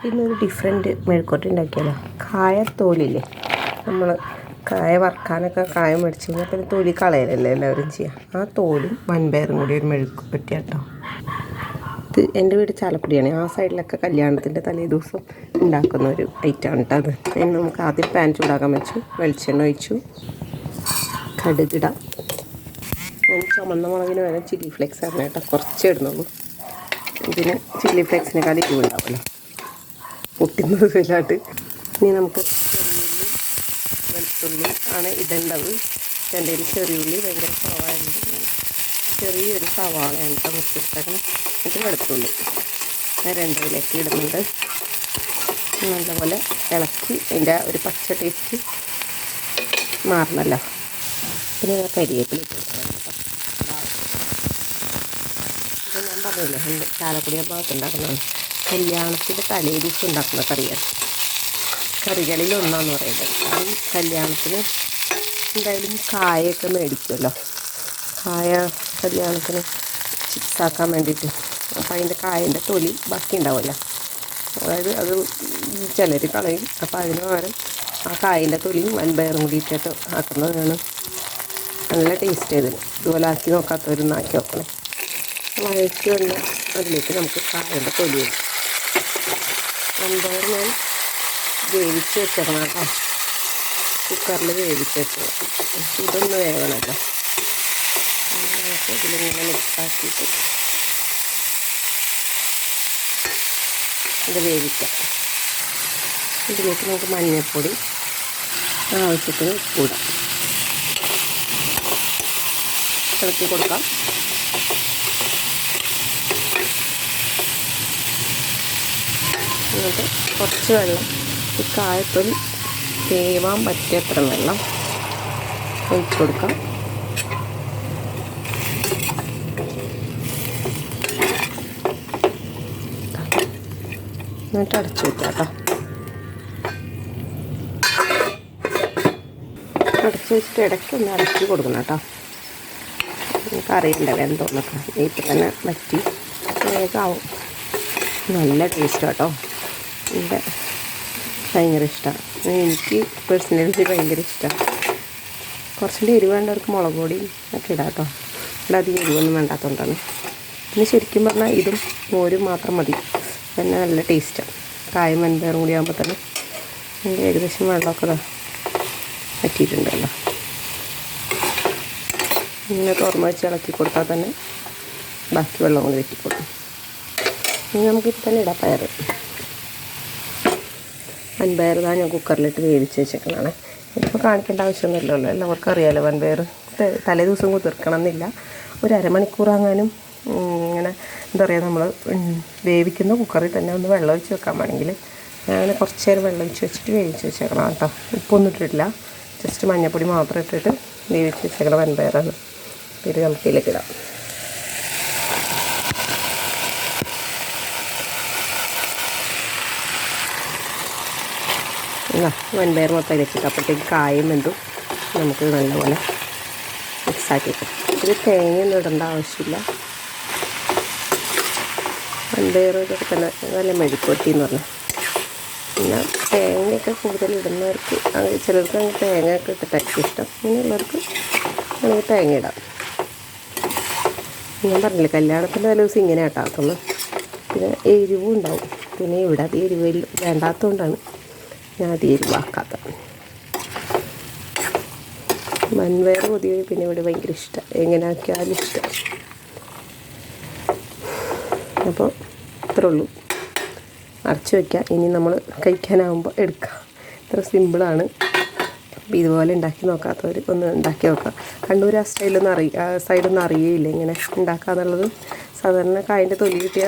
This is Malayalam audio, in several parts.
ഇന്നൊരു ഡിഫറെൻറ്റ് മെഴുക്കുവരട്ടി ഉണ്ടാക്കിയാലോ. കായത്തോലില്ലേ, നമ്മൾ കായ വറുക്കാനൊക്കെ കായ മേടിച്ച് കഴിഞ്ഞാൽ പിന്നെ തൊലി കളയലല്ലേ എല്ലാവരും ചെയ്യുക. ആ തോലും വൻപയറും കൂടി ഒരു മെഴുക്കുവരട്ടി കേട്ടോ. ഇത് എൻ്റെ വീട് ചാലക്കുടിയാണ്. ആ സൈഡിലൊക്കെ കല്യാണത്തിൻ്റെ തലേ ദിവസം ഉണ്ടാക്കുന്ന ഒരു ഐറ്റമാണ് കേട്ടോ അത്. അതിന് നമുക്ക് ആദ്യം പാൻ ചൂടാക്കാൻ വെച്ചു, വെളിച്ചെണ്ണ ഒഴിച്ചു, കടുകിടാം. ഞാൻ ചുമന്ന മുളകിന് വരെ ചില്ലി ഫ്ലേക്സ് ആണ് കേട്ടോ കുറച്ചേ ഇടുന്നുള്ളൂ. ഇതിന് ചില്ലി ഫ്ലേക്സിനേക്കാൾ ഇരിവുണ്ടാവുമല്ലോ, പൊട്ടുന്നത് വലുതായിട്ട്. ഇനി നമുക്ക് ചെറിയുള്ളി വെളുത്തുള്ളി ആണ് ഇടേണ്ടത്. എൻ്റെ കയ്യിൽ ചെറിയുള്ളി ഭയങ്കര കുറവായതുകൊണ്ട് ചെറിയൊരു സവാളയാണ് കേട്ടോ മുറിച്ചിട്ടേക്കണം. എന്നിട്ട് വെളുത്തുള്ളി രണ്ടിലേക്ക് ഇടുന്നുണ്ട്. നല്ലപോലെ ഇളക്കി അതിൻ്റെ ഒരു പച്ച ടേസ്റ്റ് മാറണമല്ലോ. പിന്നെ കരിവേപ്പില ഇട്ട് കേട്ടോ. ഇത് ഞാൻ പറഞ്ഞില്ലേ, ചാലക്കുടി ഭാഗത്ത് ഉണ്ടാക്കുന്നതാണ്. കല്യാണത്തിൻ്റെ തലേ ദിവസം ഉണ്ടാക്കുന്ന കറിയാണ്. കറികളിൽ ഒന്നാന്ന് പറയുന്നത്. അതും കല്യാണത്തിന് എന്തായാലും കായൊക്കെ മേടിക്കുമല്ലോ. കായ കല്യാണത്തിന് ചിപ്സാക്കാൻ വേണ്ടിയിട്ട്. അപ്പോൾ അതിൻ്റെ കായൻ്റെ തൊലി ബാക്കി ഉണ്ടാവുമല്ലോ, അതായത് അത് ചിലർ കളയും. അപ്പോൾ അതിന് പകരം ആ കായൻ്റെ തൊലിയും വൻപയറും കൂടിയിട്ടിട്ട് ആക്കുന്നതാണ് നല്ല ടേസ്റ്റ് ചെയ്തത്. ഇതുപോലെ ആക്കി നോക്കാത്തവരൊന്നും ആക്കി നോക്കണേ. വഴറ്റി വന്ന അതിലേക്ക് നമുക്ക് കായൻ്റെ തൊലി ഇടും. വൻപയർ ഞാൻ വേവിച്ച് വെച്ചേക്കണം കേട്ടോ, കുക്കറിൽ വേവിച്ച് വെച്ചത്. ഇതൊന്ന് വേവണമല്ലോ. ഇതിലിങ്ങനെ മിക്സാക്കിയിട്ട് ഇത് വേവിക്കാം. ഇതിലേക്ക് നമുക്ക് മഞ്ഞൾപ്പൊടി ആവശ്യത്തിന് ഉപ്പിടാം, ഇളക്കി കൊടുക്കാം. എന്നിട്ട് കുറച്ച് വെള്ളം, ഈ കായത്തൊലി വേവാൻ പറ്റിയത്ര വെള്ളം ഒഴിച്ച് കൊടുക്കാം. എന്നിട്ട് അടച്ചു വയ്ക്കാം കേട്ടോ. അടച്ചു വെച്ചിട്ട് ഇടയ്ക്കൊന്ന് ഇളക്കി കൊടുക്കണം കേട്ടോ. നമുക്കറിയില്ല വെന്തോന്നൊക്കെ. ഇപ്പം തന്നെ വറ്റി വേഗമാവും. നല്ല ടേസ്റ്റ് കേട്ടോ. എൻ്റെ ഭയങ്കര ഇഷ്ടമാണ്. എനിക്ക് പേഴ്സണലി ഭയങ്കര ഇഷ്ടമാണ്. കുറച്ചുകൂടി എരിവ് വേണ്ടവർക്ക് മുളക് പൊടി ഒക്കെ ഇടാം കേട്ടോ. ഇവിടെ അധികം എരിവൊന്നും വേണ്ടാത്തതുകൊണ്ടാണ്. പിന്നെ ശരിക്കും പറഞ്ഞാൽ ഇതും മോരും മാത്രം മതി, പിന്നെ നല്ല ടേസ്റ്റാണ്. കായും വൻപയറും കൂടി ആകുമ്പോൾ തന്നെ എൻ്റെ ഏകദേശം വെള്ളമൊക്കെ പറ്റിയിട്ടുണ്ടല്ലോ. ഇങ്ങനെ തുറന്ന് വെച്ച് ഇളക്കി കൊടുത്താൽ തന്നെ ബാക്കി വെള്ളം കൂടി വെറ്റിക്കൊടുക്കും. ഇനി നമുക്കിപ്പോൾ തന്നെ ഇടാം പയർ. വൻപയർ ഞാൻ കുക്കറിലിട്ട് വേവിച്ച് വെച്ചേക്കണതാണ്. ഇതിപ്പോൾ കാണിക്കേണ്ട ആവശ്യമൊന്നുമില്ലല്ലോ, എല്ലാവർക്കും അറിയാമല്ലോ. വൻപയർ തലേ ദിവസം കുതിർക്കണം എന്നില്ല. ഒരു അരമണിക്കൂറാകാനും ഇങ്ങനെ എന്താ പറയുക, നമ്മൾ വേവിക്കുന്ന കുക്കറിൽ തന്നെ ഒന്ന് വെള്ളം ഒഴിച്ച് വെക്കാൻ വേണമെങ്കിൽ ഞാൻ കുറച്ച് നേരം വെള്ളം ഒഴിച്ച് വെച്ചിട്ട് വേവിച്ച് വെച്ചേക്കണം കേട്ടോ. ഉപ്പൊന്നും ഇട്ടിട്ടില്ല, ജസ്റ്റ് മഞ്ഞൾപ്പൊടി മാത്രം ഇട്ടിട്ട് വേവിച്ച് വെച്ചേക്കണം വൻപയറാണ്. ഇത് നമുക്കിതിലേക്ക് ഇടാം. വൻപയർ മൊത്തം അതിലേക്ക് അപ്പോഴത്തേക്ക് കായും എന്തും നമുക്ക് നല്ലപോലെ മിക്സാക്കിയിട്ട്. ഇത് തേങ്ങയൊന്നും ഇടേണ്ട ആവശ്യമില്ല. വൻപയർ ഇതൊക്കെ തന്നെ നല്ല മെഴുക്കുവരട്ടി എന്ന് പറഞ്ഞാൽ. പിന്നെ തേങ്ങയൊക്കെ കൂടുതൽ ഇടുന്നവർക്ക്, ചിലർക്ക് അങ്ങനെ തേങ്ങയൊക്കെ ഇട്ടിട്ടായിരിക്കും ഇഷ്ടം. ഇങ്ങനെയുള്ളവർക്ക് നമുക്ക് തേങ്ങ ഇടാം. ഞാൻ പറഞ്ഞില്ലേ, കല്യാണത്തിൻ്റെ തലേ ദിവസം ഇങ്ങനെ ആട്ടാക്കുന്നത്. പിന്നെ എരിവും ഉണ്ടാവും. പിന്നെ ഇവിടെ അത് എരിവ് വേണ്ടാത്തതുകൊണ്ടാണ് ഞാൻ അത് എരിവാക്കാത്തത്. വൻപയർ പൊതുവെ പിന്നെ ഇവിടെ ഭയങ്കര ഇഷ്ടമാണ്, എങ്ങനെ ആക്കിയാലും ഇഷ്ടം. അപ്പോൾ ഇത്രേ ഉള്ളൂ, അടച്ചു വയ്ക്കാം. ഇനി നമ്മൾ കഴിക്കാനാകുമ്പോൾ എടുക്കാം. ഇത്ര സിമ്പിളാണ്. അപ്പോൾ ഇതുപോലെ ഉണ്ടാക്കി നോക്കാത്തവർ ഒന്ന് ഉണ്ടാക്കി നോക്കാം. കണ്ണൂർ ആ സൈഡൊന്നും അറിയില്ല ഇങ്ങനെ ഉണ്ടാക്കാന്നുള്ളത്. സാധാരണ കായൻ്റെ തൊലി കിട്ടിയ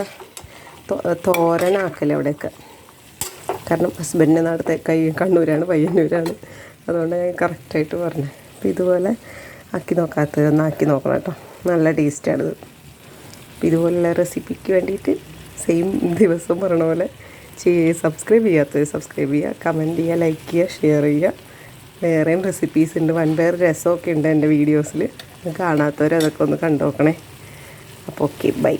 തോരനാക്കല്ലേ അവിടെയൊക്കെ. കാരണം ഹസ്ബൻഡിൻ്റെ നാടത്തെ കണ്ണൂരാണ്, പയ്യന്നൂരാണ്. അതുകൊണ്ട് ഞാൻ കറക്റ്റായിട്ട് പറഞ്ഞത്. അപ്പോൾ ഇതുപോലെ ആക്കി നോക്കാത്തതൊന്ന് ആക്കി നോക്കണം കേട്ടോ. നല്ല ടേസ്റ്റാണിത്. അപ്പോൾ ഇതുപോലുള്ള റെസിപ്പിക്ക് വേണ്ടിയിട്ട് സെയിം ദിവസം പറഞ്ഞ പോലെ സബ്സ്ക്രൈബ് ചെയ്യാത്തവർ സബ്സ്ക്രൈബ് ചെയ്യുക, കമൻറ്റ് ചെയ്യുക, ലൈക്ക് ചെയ്യുക, ഷെയർ ചെയ്യുക. വേറെയും റെസിപ്പീസ് ഉണ്ട്. വൻപയർ രസമൊക്കെ ഉണ്ട് എൻ്റെ വീഡിയോസിൽ. കാണാത്തവർ അതൊക്കെ ഒന്ന് കണ്ടു നോക്കണേ. അപ്പോൾ ഓക്കെ, ബൈ.